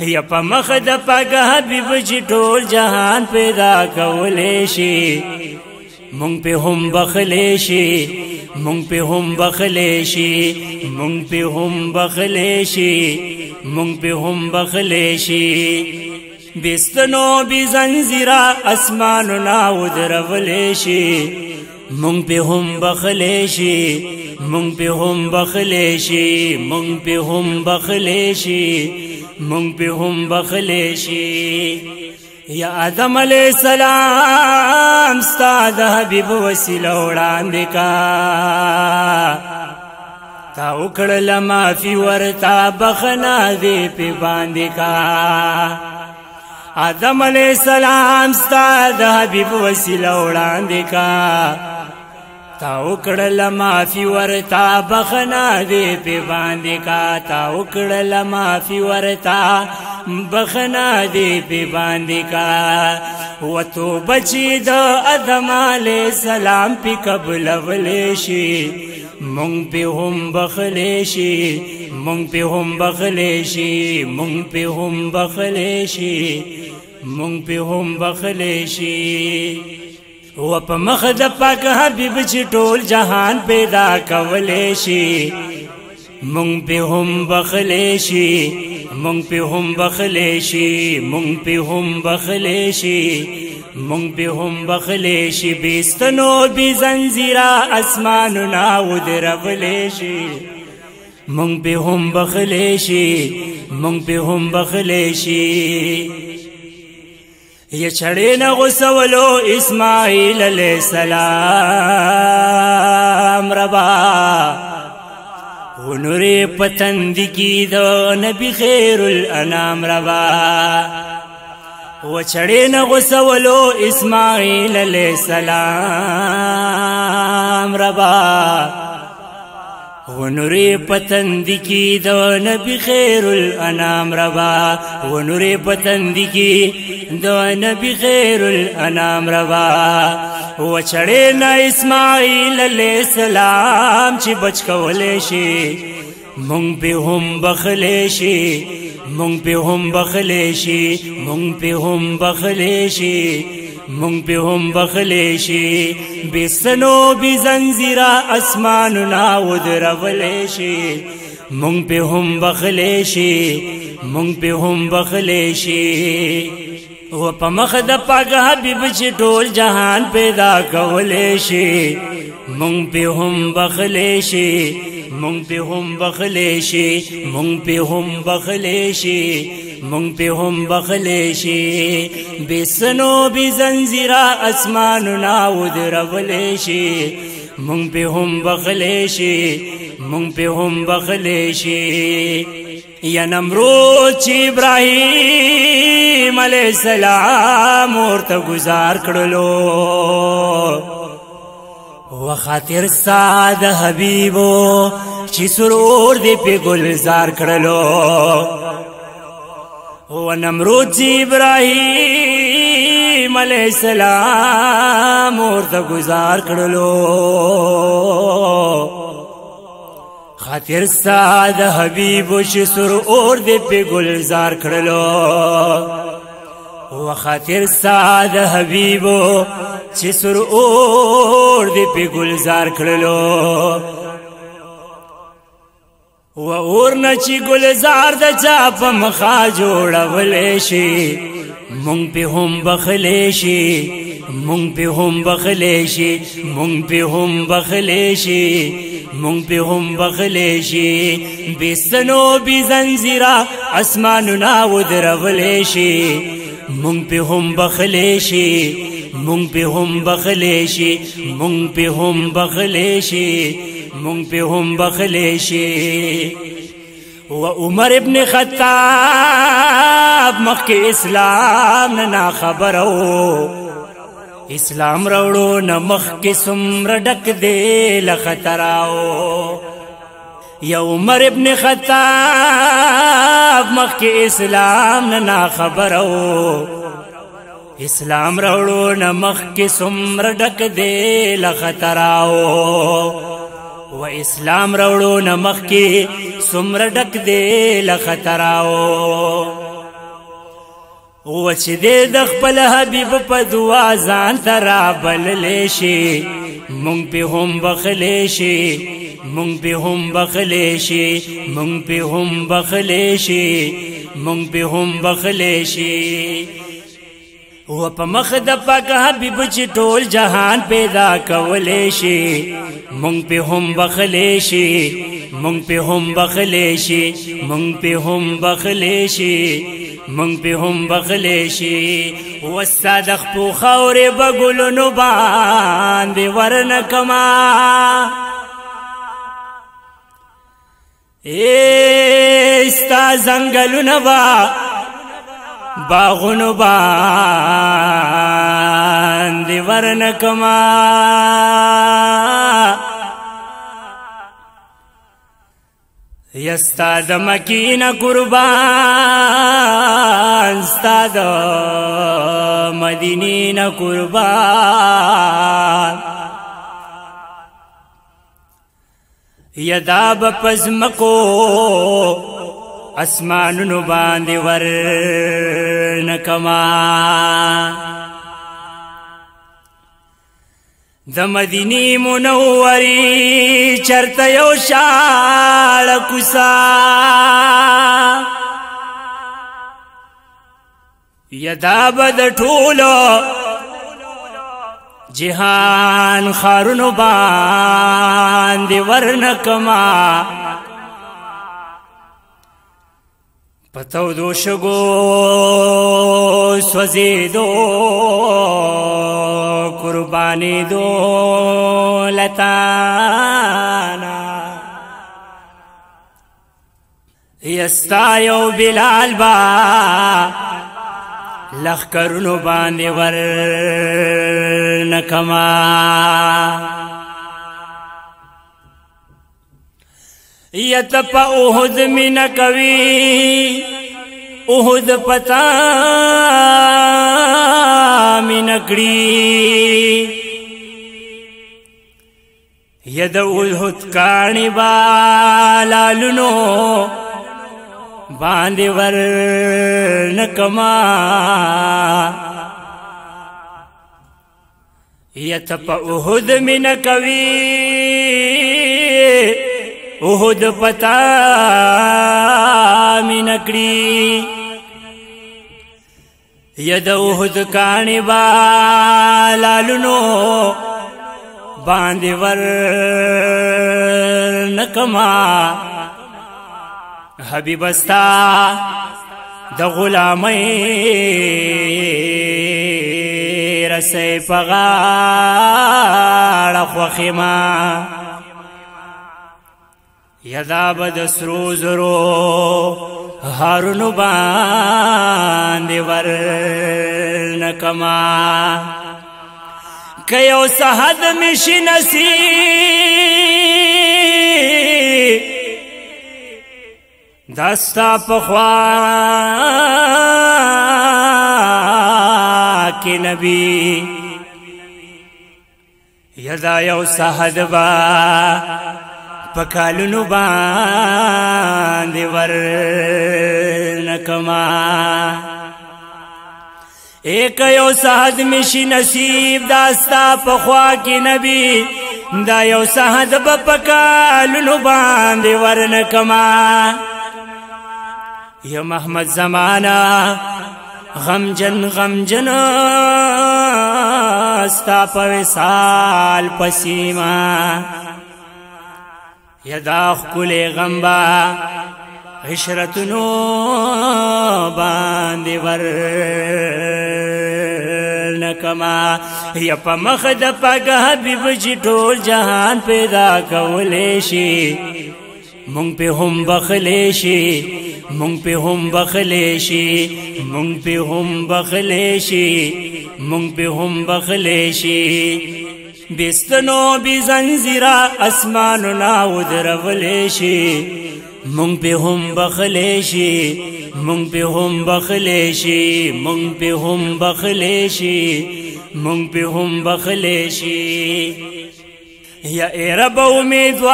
یا په مخ د پاک حبیب چې ټول جهان پیدا کولې شي مونږ په هم بخلې شي مونږ په هم بخلې شي مونږ په هم بخلې شي مونږ په هم بخلې شي بستنو بی زنجیرا اسماننا ودرولې شي مونږ په هم بخلې شي مونږ په هم بخلې شي مونږ په هم بخلې شي مونږ په هم بخلې شي یا آدم علیہ السلام ستاد حبیب وسیله وړاندې کا تا وکړل معافي ورتا بخنا دې په باندې کا آدم علیہ السلام ستاد حبیب وسیله وړاندې کا تا وکړل معافي ورتا بخنا دې په باندې کا تا وکړل معافي ورتا بخنا دې په باندې کا وتو بچی د آدم علیہ السلام په قبل ولې شي مونږ په هم بخلې شي مونږ په هم بخلې شي مونږ په هم بخلې شي مونږ په هم بخلې شي و په مخ د پاک حبیب چې ټول جهان پیدا کولې شي مونږ په هم بخلې شي مونږ په هم بخلې شي مونږ په هم بخلې شي مونږ په هم بخلې شي بستنو بی زنجیرا اسماننا ودرولې شي مونږ په هم بخلې شي مونږ په هم بخلې شي یا چړې نه غوسولو اسماعیل علیہ السلام ربا ونورې پتند کی د نبی خیر الانام ربا و چړې نه غوسولو اسماعیل علیہ السلام ربا ونورې پتند کی د نبی خیر الانام ربا ونورې پتند کی د نبی خیر الانام ربا و چړې نه اسماعیل علیہ السلام چې بچ کولې شي مونږ په هم بخلې شي مونږ په هم بخلې شي مونږ په هم بخلې شي مونږ په هم بخلې شي بسنو بی زنجیرا اسماننا ودرولې شي مونږ په هم بخلې شي مونږ په هم بخلې شي و په مخ د پاک حبیب چې ټول جهان پیدا کولې شي مونږ په هم بخلې شي مونږ په هم بخلې شي مونږ په هم بخلې شي مونږ په هم بخلې شي بسنو بی زنجیرا اسماننا ودرولې شي مونږ په هم بخلې شي مونږ په هم بخلې شي یا نمرود چې ابراهیم علیہ السلام ورته گزار کړلو و خاطر ساده حبیبو چې سرور دې په گلزار کړلو و نمرود چې ابراهیم علیہ السلام ورته گزار کړلو خاطر ساد حبیب چې سر اور دې په گلزار کړلو و خاطر ساد حبیب چې سر اور دې په گلزار کړلو و اور نه چې گلزار د چا په مخا جوړولې شي مونږ په هم بخلې شي مونږ په هم بخلې شي مونږ په هم بخلې شي مونږ په هم بخلې شي بستنو بی زنجیرا اسماننا ودرولې شي مونږ په هم بخلې شي مونږ په هم بخلې شي مونږ په هم بخلې شي مونږ په هم بخلې شي و عمر ابن خطاب مخکې اسلام نه خبرو اسلام راوړو نمخ کې سمر ډک دې لخطراو یا عمر ابن خطاب مخ کې اسلام نه خبرو اسلام راوړو نمخ کې سمر ډک دې لخطراو و اسلام راوړو نمخ کې سمر ډک دې لخطراو و چې دې د خپل حبیب په دعا ځان ته رابللی شي مونږ پې هم بخلی شي مونږ پې هم بخلی شي مونږ پې هم بخلی شي مونږ پې هم بخلی شي و په مخ د پاک حبیب چې ټول جهان پیدا کولی شي مونږ پې هم بخلی شي مونږ پې هم بخلی شي مونږ پې هم بخلی شي مونږ پې هم بخلی شي و ستا د خپو خاورې به ګلونو باندې ورنکما ستا ځنګلونه به باغونو باندې ورنکما یستا د مکی نه قربان ستا د مدینې نه قربان یدا به پزمکو اسمانونو باندې ورنکما د مدینې منورې چرته یو شاړه کوڅه یدا به د ټولو جهان ښارونو باندې ورنکما په تودو شګو سوځېدو قربانېدو لتانا یستا یو بلال با لښکرونو باندې ورنکما یت پا احد مینا کوي احد پتا مینا کړي ید احد کانی بالالونو باندې ورنکما یت پا احد مینا کوي احد پتا می نکړي ید احد کانی بالالونو باندې ورنکما حبیب استا د غلامۍ رسۍ په غاړه خوښېما یدا به د سرو زرو هارونو باندې ورنکما که یو سحد می شي نصیب دا ستا په خوا کې نبی یدا یو سحد با پکالونو باندې ورنکما ایک یو سحد مشي نصیب داستا پخوا کی نبی دا یو سحد پکالونو باندې ورنکما یا محمد زمانہ غمجن غمجن استا په وصال پسیما یدا خکل غمبا عشرتنو باندې ورنکما یا په مخ د پاک حبیب چې ټول جهان پیدا کولی شي مونږ په هم بخلی شي مونږ په هم بخلی شي مونږ په هم بخلی شي مونږ په هم بخلی شي بستنو بی زنزیرا اسمانونا ودرولی شي مونږ په هم بخلی شي مونږ په هم بخلی شي مونږ په هم بخلی شي مونږ په هم بخلی شي یا اے رب امیدوار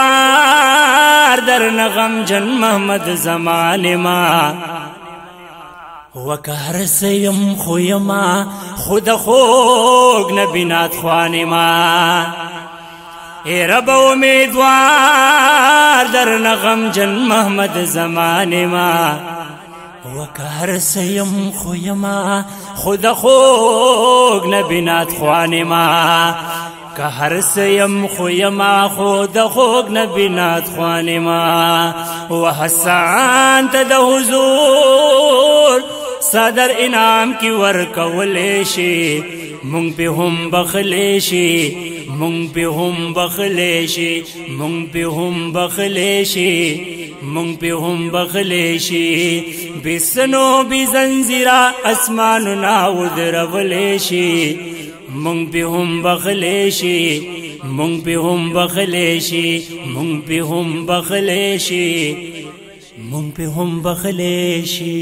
در نغم جن محمد زمان ما وکهر سیم خویما خود خوگ نبینات خوانی ما اے رب امیدوار در نغم جن محمد زمان ما وکهر سیم خویما خود خوگ نبینات خوانی ما کهر سیم خویما خود خوگ نبینات خوانی ما وحسان تد حضور صدر انعام کی ورکولیشی مونږ په هم بخلیشی مونږ په هم بخلیشی مونږ په هم بخلیشی مونږ په هم بخلیشی بسنو بزنجیرا اسماننا ودرولیشی مونږ په هم بخلیشی مونږ په هم بخلیشی مونږ په هم بخلیشی مونږ په هم بخلیشی